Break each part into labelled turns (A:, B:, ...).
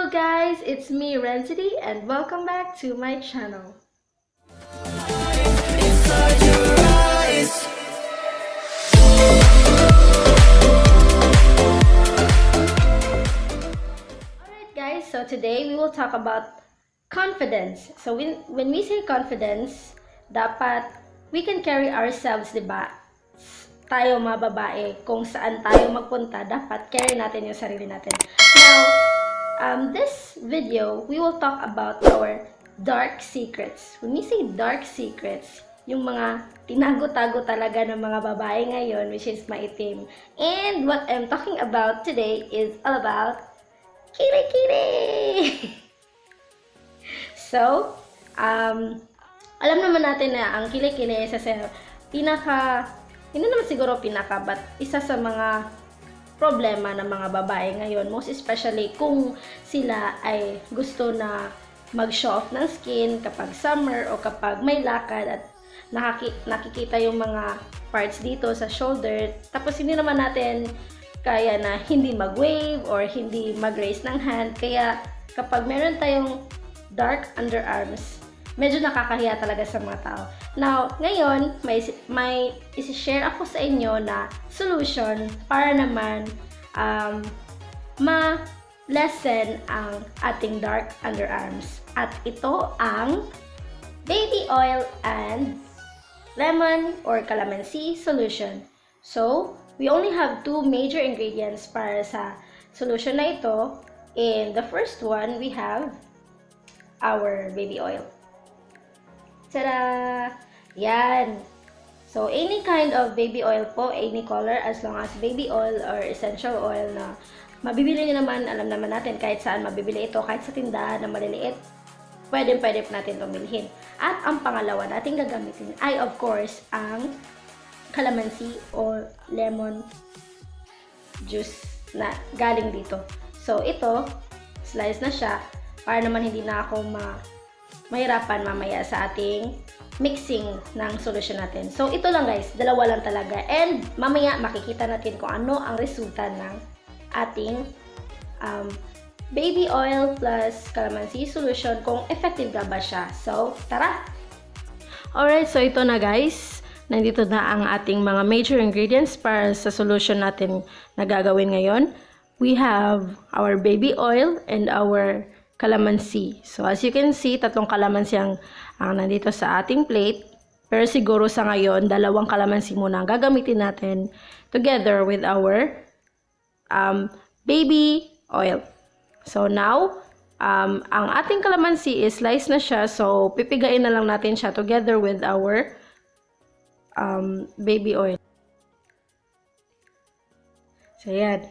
A: Hello guys, it's me Rensity and welcome back to my channel. Alright guys, so today we will talk about confidence. So when we say confidence, dapat we can carry ourselves, diba? Tayo mga babae, kung saan tayo magpunta, dapat carry natin yung sarili natin. Now, this video, we will talk about our dark secrets. When we say dark secrets, yung mga tinago-tago talaga ng mga babae ngayon, which is maitim. And what I'm talking about today is all about kilikili! So, alam naman natin na ang kilikili isa sa hindi naman siguro but isa sa mga problema ng mga babae ngayon, most especially kung sila ay gusto na mag-show off ng skin kapag summer o kapag may lakad at nakikita yung mga parts dito sa shoulder, tapos hindi naman natin kaya na hindi mag-wave or hindi mag-raise ng hand, kaya kapag meron tayong dark underarms, medyo nakakahiya talaga sa mga tao. Now, ngayon, may isi-share ako sa inyo na solution para naman ma-lessen ang ating dark underarms. At ito ang baby oil and lemon or calamansi solution. So, we only have two major ingredients para sa solution na ito. In the first one, we have our baby oil. Tada! Yan! So, any kind of baby oil po, any color, as long as baby oil or essential oil na mabibili nyo naman, alam naman natin kahit saan mabibili ito, kahit sa tindahan na maliliit, pwede po natin pumilhin. At ang pangalawa natin gagamitin ay of course ang calamansi or lemon juice na galing dito. So, ito, slice na siya para naman hindi na ako mahirapan mamaya sa ating mixing ng solution natin. So, ito lang guys, dalawa lang talaga. And mamaya makikita natin kung ano ang resulta ng ating baby oil plus calamansi solution, kung effective ba siya. So, tara! Alright, so ito na guys. Nandito na ang ating mga major ingredients para sa solution natin na gagawin ngayon. We have our baby oil and our calamansi. So, as you can see, tatlong calamansi ang nandito sa ating plate. Pero siguro sa ngayon, dalawang calamansi muna ang gagamitin natin together with our baby oil. So, now, ang ating calamansi is sliced na siya. So, pipigain na lang natin siya together with our baby oil. So, yan.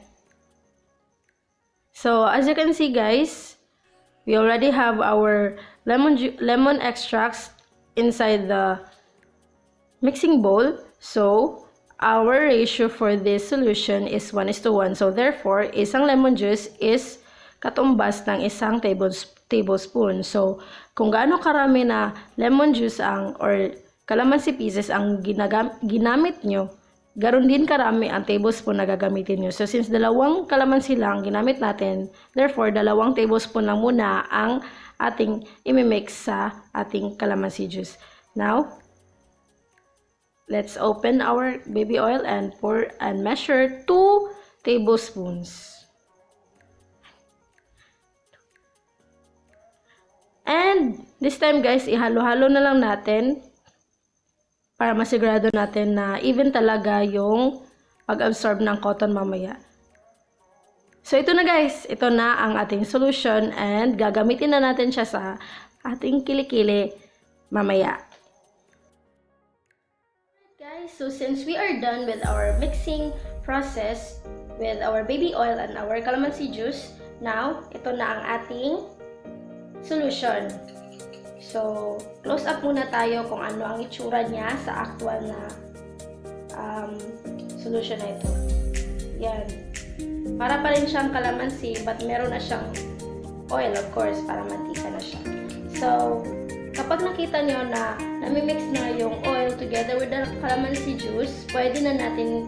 A: So, as you can see, guys, we already have our lemon extracts inside the mixing bowl. So, our ratio for this solution is 1:1. So, therefore, isang lemon juice is katumbas ng isang tablespoon. So, kung gaano karami na lemon juice or calamansi pieces ang ginamit nyo, garon din karami ang tablespoon na gagamitin nyo. So, since dalawang calamansi lang ginamit natin, therefore, dalawang tablespoon lang muna ang ating imimix sa ating calamansi juice. Now, let's open our baby oil and pour and measure 2 tablespoons. And, this time guys, ihalo-halo na lang natin para masigurado natin na even talaga yung pag-absorb ng cotton mamaya. So, ito na guys. Ito na ang ating solution and gagamitin na natin siya sa ating kilikili mamaya. Guys, so since we are done with our mixing process with our baby oil and our calamansi juice, now, ito na ang ating solution. So, close up muna tayo kung ano ang itsura niya sa actual na solution na ito. Yan. Para pa rin siyang calamansi, but meron na siyang oil, of course, para mantika na siya. So, kapag nakita nyo na namimix na yung oil together with the calamansi juice, pwede na natin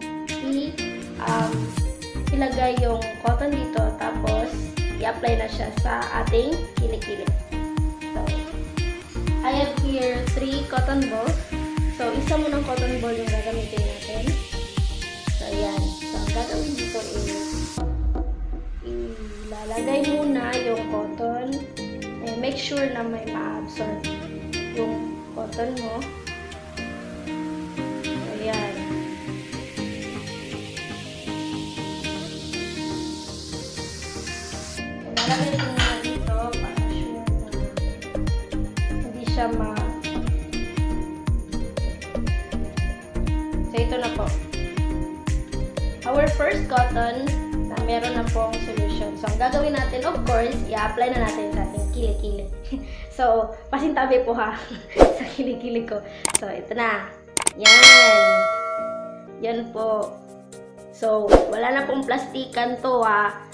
A: ilagay yung cotton dito, tapos i-apply na siya sa ating kilikili. So, I have here 3 cotton balls. So, isa mo ng cotton ball yung gagamitin natin. So, ayan. So, ang gagawin dito is ilalagay muna yung cotton. And make sure na may ma-absorb yung cotton mo. So, ayan. Ilalagay ko muna dito para sure na hindi siya So, ito na po. Our first cotton na meron na pong solution. So, ang gagawin natin, of course, i-apply na natin sa ating kilikili. So, pasintabi po ha sa kilikili ko. So, ito na. Yan. Yan po. So, wala na pong plastikan to ha.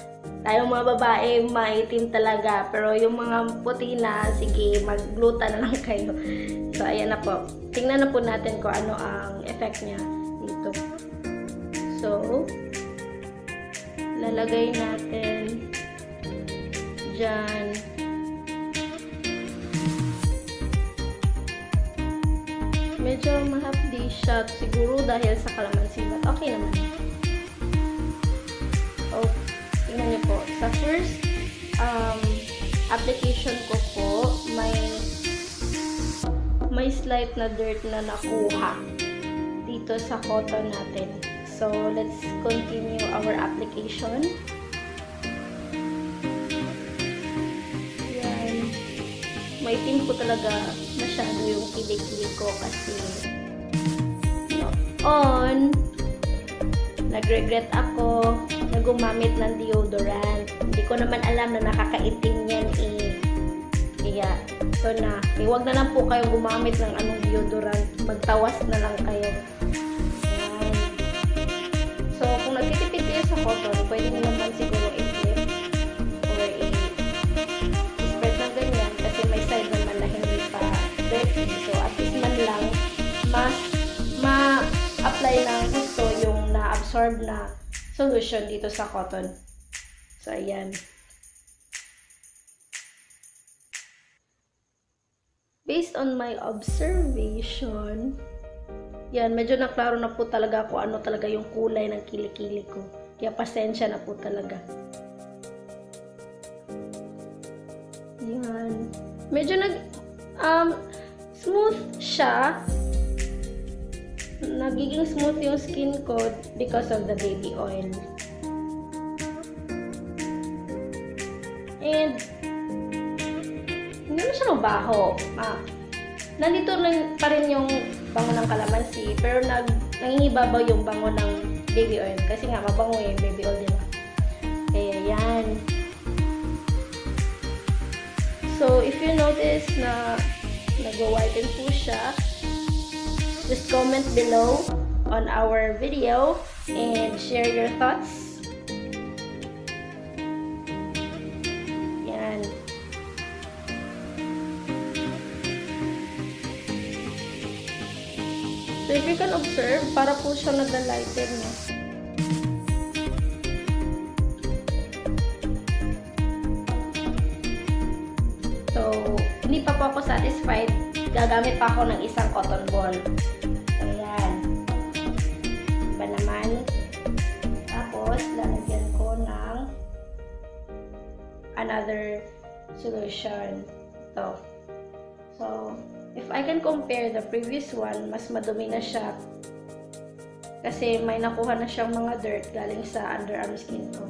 A: Tayong mga babae, maitim talaga. Pero yung mga puti na, sige, mag-gluta na lang kayo. So, ayan na po. Tingnan na po natin kung ano ang effect niya dito. So, lalagay natin dyan. Medyo mahapdi siya siguro dahil sa calamansi, but okay naman. Oh, tingnan niyo po. Sa first application ko po, may slight na dirt na nakuha dito sa cotton natin. So, let's continue our application. Yan. Maitim po talaga masyado yung kilikili ko kasi noon, nag-regret ako na gumamit ng deodorant. Hindi ko naman alam na nakakaitim yan eh. Kaya, so na, huwag na lang po kayo gumamit ng anong deodorant. Magtawas na lang kayo. So, kung nagtitipid kayo sa cotton, pwede nyo naman siguro i-flip or i-spread na ganyan kasi may side naman na hindi pa dirty. So, at least man lang ma-apply ng gusto yung na-absorb na solution dito sa cotton. So, ayan. Based on my observation, yan, medyo naklaro na po talaga kung ano talaga yung kulay ng kilikili ko. Kaya pasensya na po talaga. Yan. Medyo smooth siya. Nagiging smooth yung skin ko because of the baby oil. And hindi na siya mabaho. Nandito lang pa rin yung bango ng calamansi, pero nangingibabaw yung bango ng baby oil. Kasi nga, mabango yung baby oil, diba? Kaya yan. So, if you notice na nag-whiten po siya, just comment below on our video and share your thoughts. Yan. So, if you can observe, para po siya nag-lighten, no? So, hindi pa po ako satisfied. Gagamit pa ako ng isang cotton ball. So, ayan. Iba naman. Tapos, lalagyan ko ng another solution. Ito. So, if I can compare the previous one, mas madumi na siya. Kasi may nakuha na siyang mga dirt galing sa underarm skin ko.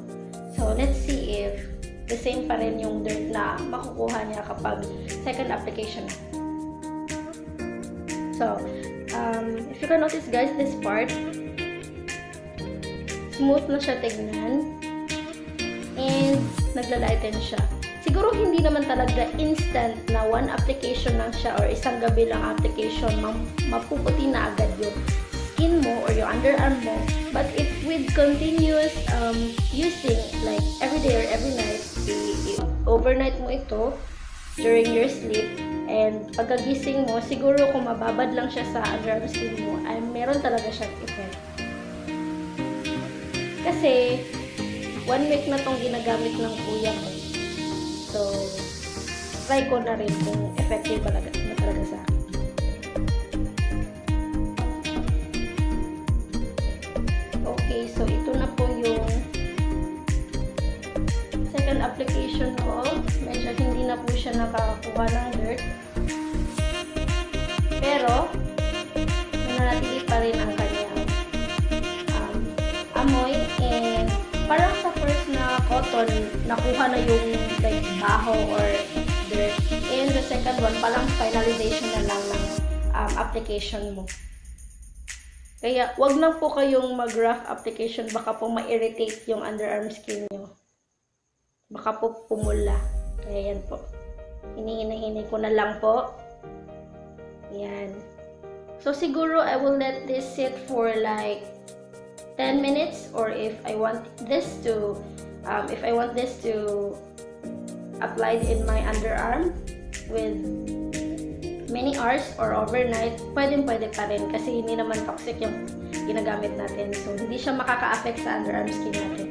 A: So, let's see if the same pa rin yung dirt na makukuha niya kapag second application. So, if you can notice guys, this part, smooth na siya tignan. And, naglalighten siya. Siguro hindi naman talaga instant na one application lang siya or isang gabi lang application, mapuputi na agad yung skin mo or yung underarm mo. But if with continuous using, like every day or every night, overnight mo ito during your sleep, and pagkagising mo, siguro kung mababad lang siya sa underarm skin mo, ay meron talaga siyang effect. Kasi 1 week na tong ginagamit ng kuya ko. try ko na rin kung effective ba talaga sa akin. Okay, so ito na po yung second application ko. Medyo hindi na po siya nakakuha ng dirt. Pero, nanatili pa rin ang kanyang amoy. And parang sa first na cotton, nakuha na yung like baho or dirt. And the second one, parang finalization na lang ng application mo. Kaya, wag lang po kayong mag-rough application. Baka po ma-irritate yung underarm skin nyo. Baka po pumula. Kaya yan po. Hinihina-hini ko na lang po. Yan. So, siguro, I will let this sit for like 10 minutes. Or if I want this to applied in my underarm with many hours or overnight, pwede pa rin kasi hindi naman toxic yung ginagamit natin. So, hindi siya makaka-affect sa underarm skin natin.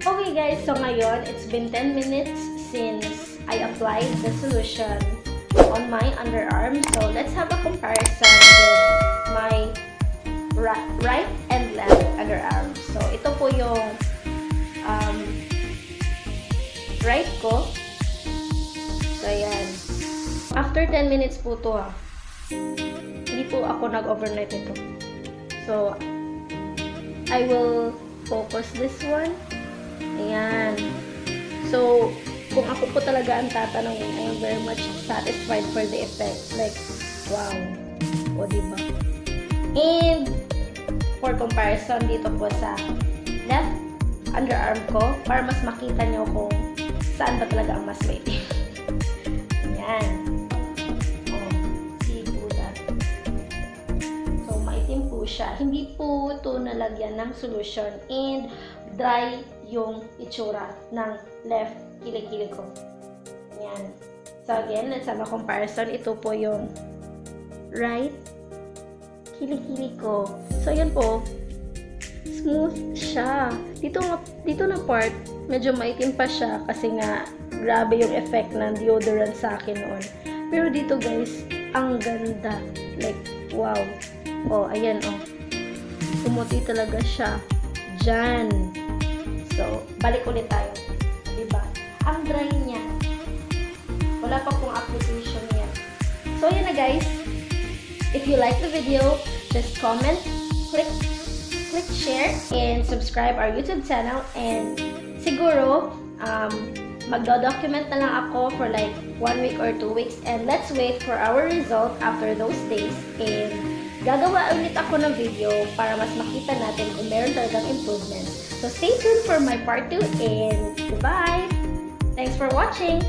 A: Okay guys, so ngayon, it's been 10 minutes since I applied the solution on my underarm. So, let's have a comparison with my right and left underarm. So, ito po yung right ko. So, ayan. After 10 minutes po to hindi po ako nag-overnight ito. So, I will focus this one. Ayan. So, kung ako po talaga ang tatanungin, I am very much satisfied for the effect. Like, wow. O, diba? And, for comparison dito po sa left underarm ko, para mas makita nyo kung saan ba talaga ang mas maitim. Ayan. Siya. Hindi po ito nalagyan ng solution and dry yung itsura ng left kilikili ko. Yan. So again, let's have a comparison. Ito po yung right kilikili ko. So yan po, smooth siya. Dito na part, medyo maitim pa siya kasi nga grabe yung effect ng deodorant sa akin noon. Pero dito guys, ang ganda. Like, wow. Oh, ayan, oh. Pumuti talaga siya. Diyan. So, balik ulit tayo. Diba? Ang dry niya. Wala pa pong application niya. So, ayan na guys. If you like the video, just comment, click share, and subscribe our YouTube channel. And siguro, magdo-document na lang ako for like 1 week or 2 weeks. And let's wait for our result after those days. And gagawa ulit ako ng video para mas makita natin kung meron talagang improvement. So, stay tuned for my part 2 and goodbye! Thanks for watching!